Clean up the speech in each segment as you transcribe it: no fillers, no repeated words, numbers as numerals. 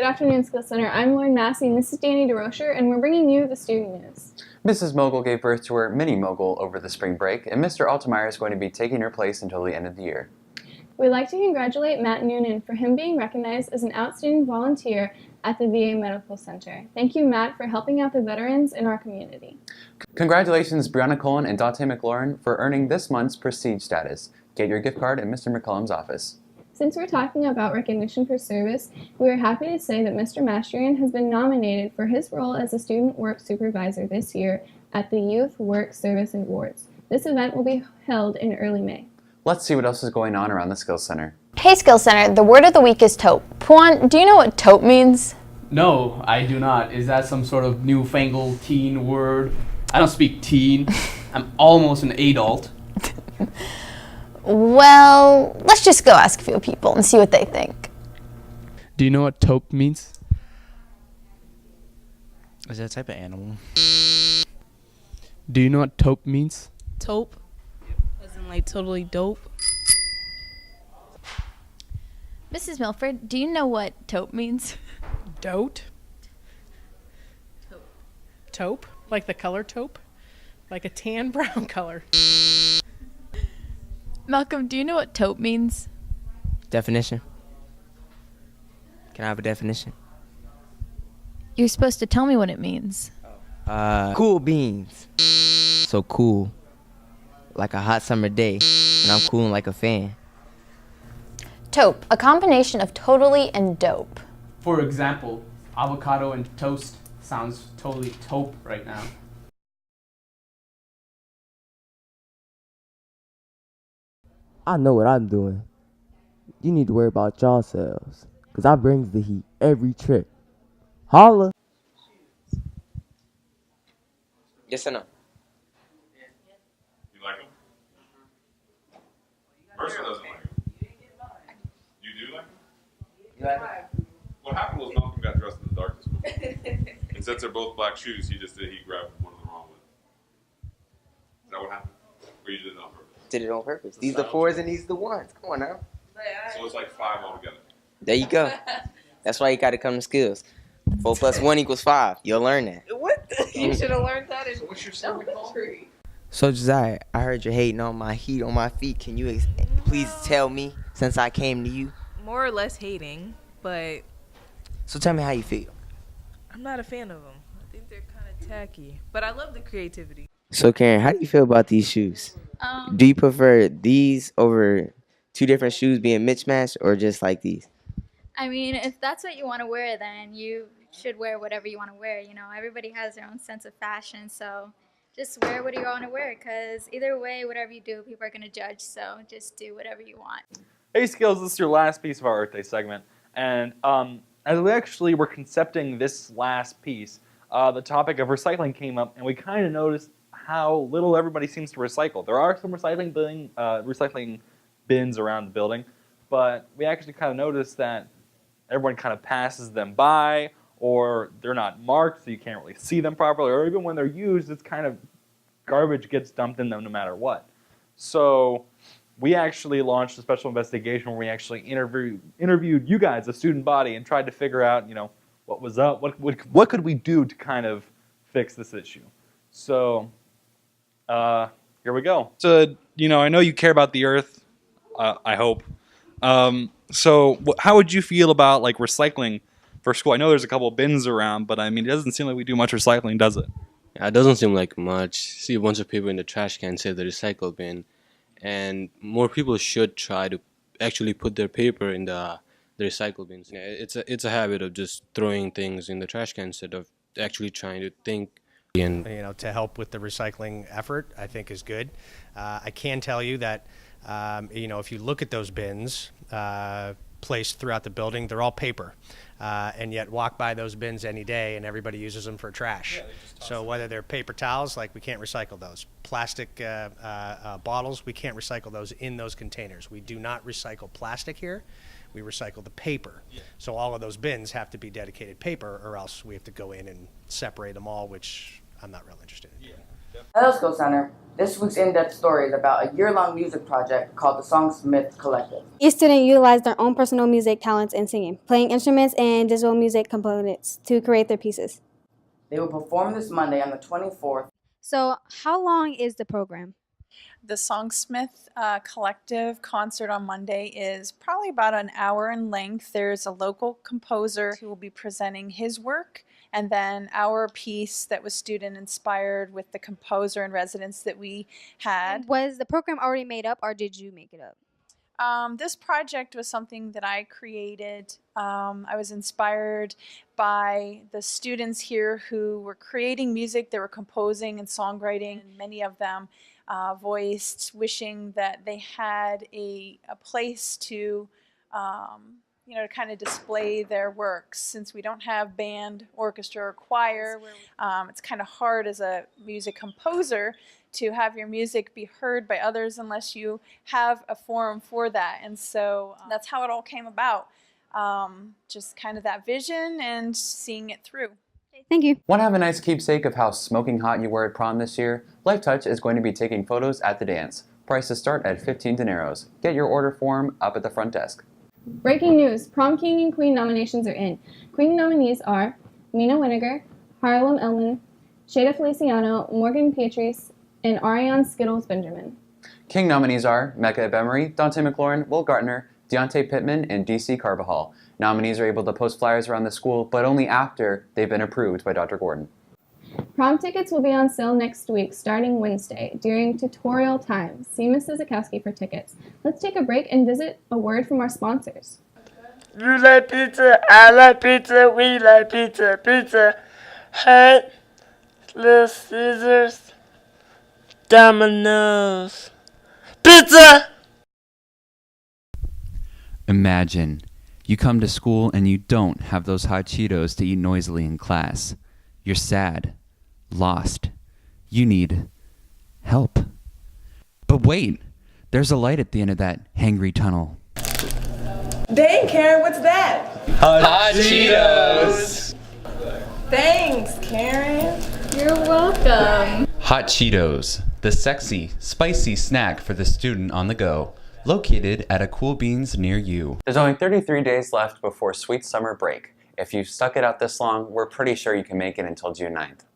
Good afternoon, Skill Center. I'm Lauren Massey, and this is Danny DeRocher, and we're bringing you the student news. Mrs. Mogul gave birth to her mini Mogul over the spring break, and Mr. Altemeyer is going to be taking her place until the end of the year. We'd like to congratulate Matt Noonan for him being recognized as an outstanding volunteer at the VA Medical Center. Thank you, Matt, for helping out the veterans in our community. Congratulations, Brianna Cullen and Dante McLaurin, for earning this month's Prestige status. Get your gift card in Mr. McCullum's office. Since we're talking about recognition for service, we are happy to say that Mr. Mastrian has been nominated for his role as a student work supervisor this year at the Youth Work Service Awards. This event will be held in early May. Let's see what else is going on around the Skills Center. Hey Skills Center, the word of the week is taupe. Puan, do you know what taupe means? No, I do not. Is that some sort of newfangled teen word? I don't speak teen. I'm almost an adult. Well, let's just go ask a few people and see what they think. Do you know what taupe means? Is that a type of animal? Do you know what taupe means? Taupe? As in like totally dope? Mrs. Milford, do you know what taupe means? Dote? Taupe? Like the color taupe? Like a tan brown color. Malcolm, do you know what taupe means? Definition. Can I have a definition? You're supposed to tell me what it means. Cool beans. So cool. Like a hot summer day, and I'm cooling like a fan. Taupe, a combination of totally and dope. For example, avocado and toast sounds totally taupe right now. I know what I'm doing. You need to worry about yourselves, because I brings the heat every trip. Holla! Yes or no? You like him? Mercer doesn't like him. You do like him? You like him? What happened was Malcolm got dressed in the dark this morning. And since they're both black shoes, he grabbed one of the wrong ones. Is that what happened? Or you did it on purpose? Did it on purpose. These the fours and these the ones. Come on now. So it's like 5 altogether. There you go. That's why you got to come to skills. 4 plus 1 equals 5. You'll learn that. What? You should have learned that in elementary. So Josiah, I heard you're hating on my heat on my feet. Can you please tell me, since I came to you? More or less hating, but So tell me how you feel. I'm not a fan of them. I think they're kind of tacky, but I love the creativity. So Karen, how do you feel about these shoes? Do you prefer these over 2 different shoes being mismatched, or just like these? I mean, if that's what you want to wear, then you should wear whatever you want to wear. You know, everybody has their own sense of fashion, so just wear what you want to wear, because either way, whatever you do, people are going to judge, so just do whatever you want. Hey Skills, this is your last piece of our Earth Day segment, and as we actually were concepting this last piece, the topic of recycling came up, and we kind of noticed how little everybody seems to recycle. There are some recycling bins around the building, but we actually kind of noticed that everyone kind of passes them by, or they're not marked so you can't really see them properly, or even when they're used, it's kind of garbage gets dumped in them no matter what. So we actually launched a special investigation where we actually interviewed you guys, the student body, and tried to figure out, what was up, what could we do to kind of fix this issue. So here we go. So, I know you care about the earth, I hope. So how would you feel about like recycling for school? I know there's a couple of bins around, but I mean, it doesn't seem like we do much recycling, does it? Yeah, it doesn't seem like much. See a bunch of people in the trash can, say the recycle bin, and more people should try to actually put their paper in the recycle bins. Yeah, it's a habit of just throwing things in the trash can instead of actually trying to think. And to help with the recycling effort, I think is good. I can tell you that if you look at those bins placed throughout the building, they're all paper, and yet walk by those bins any day and everybody uses them for trash. Yeah, so whether they're paper towels, like we can't recycle those. Plastic bottles, we can't recycle those in those containers. We do not recycle plastic here. We recycle the paper. Yeah. So all of those bins have to be dedicated paper, or else we have to go in and separate them all, which I'm not real interested in. Yeah. Hello, School Center. This week's in-depth story is about a year-long music project called the Songsmith Collective. Each student utilized their own personal music talents in singing, playing instruments and digital music components to create their pieces. They will perform this Monday on the 24th. So, how long is the program? The Songsmith Collective concert on Monday is probably about an hour in length. There's a local composer who will be presenting his work, and then our piece that was student inspired with the composer in residence that we had. Was the program already made up, or did you make it up? This project was something that I created. I was inspired by the students here who were creating music, they were composing and songwriting, and many of them voiced wishing that they had a place to to kind of display their works. Since we don't have band, orchestra, or choir, it's kind of hard as a music composer to have your music be heard by others unless you have a forum for that. And so that's how it all came about. Just kind of that vision and seeing it through. Thank you. Want to have a nice keepsake of how smoking hot you were at prom this year? LifeTouch is going to be taking photos at the dance. Prices start at 15 dineros. Get your order form up at the front desk. Breaking news, Prom King and Queen nominations are in. Queen nominees are Mina Winiger, Harlem Ellen, Shada Feliciano, Morgan Beatrice, and Ariane Skittles Benjamin. King nominees are Mecca Ebemery, Dante McLaurin, Will Gartner, Deontay Pittman, and DC Carvajal. Nominees are able to post flyers around the school, but only after they've been approved by Dr. Gordon. Prom tickets will be on sale next week, starting Wednesday, during tutorial time. See Mrs. Zakowski for tickets. Let's take a break and visit a word from our sponsors. You like pizza, I like pizza, we like pizza, Pizza Hut, Little Scissors, Domino's, pizza! Imagine you come to school and you don't have those hot Cheetos to eat noisily in class. You're sad, lost. You need help. But wait, there's a light at the end of that hangry tunnel. Dang, Karen, what's that? Hot Cheetos! Thanks, Karen. You're welcome. Hot Cheetos, the sexy, spicy snack for the student on the go. Located at a Cool Beans near you. There's only 33 days left before sweet summer break. If you've stuck it out this long, we're pretty sure you can make it until June 9th.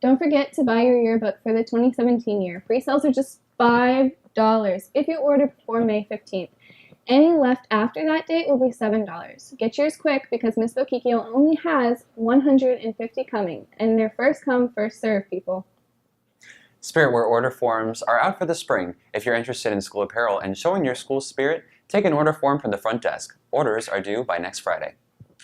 Don't forget to buy your yearbook for the 2017 year. Pre-sales are just $5 if you order before May 15th. Any left after that date will be $7. Get yours quick because Miss Bokikio only has 150 coming, and they're first come, first serve, people. Spiritwear order forms are out for the spring. If you're interested in school apparel and showing your school spirit, take an order form from the front desk. Orders are due by next Friday.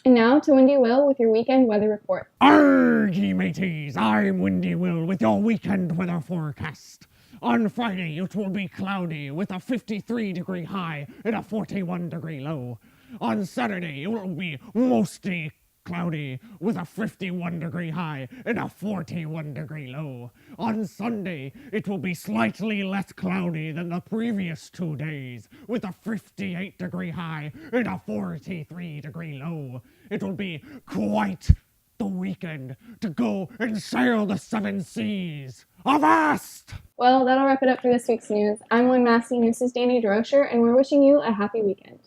And now to Windy Will with your weekend weather report. Argy mateys, I'm Windy Will with your weekend weather forecast. On Friday, it will be cloudy with a 53-degree high and a 41-degree low. On Saturday, it will be mostly cloudy with a 51-degree high and a 41-degree low. On Sunday, it will be slightly less cloudy than the previous 2 days with a 58-degree high and a 43-degree low. It will be quite the weekend to go and sail the 7 seas. Avast! Well, that'll wrap it up for this week's news. I'm Lynn Massey, and this is Danny DeRocher, and we're wishing you a happy weekend.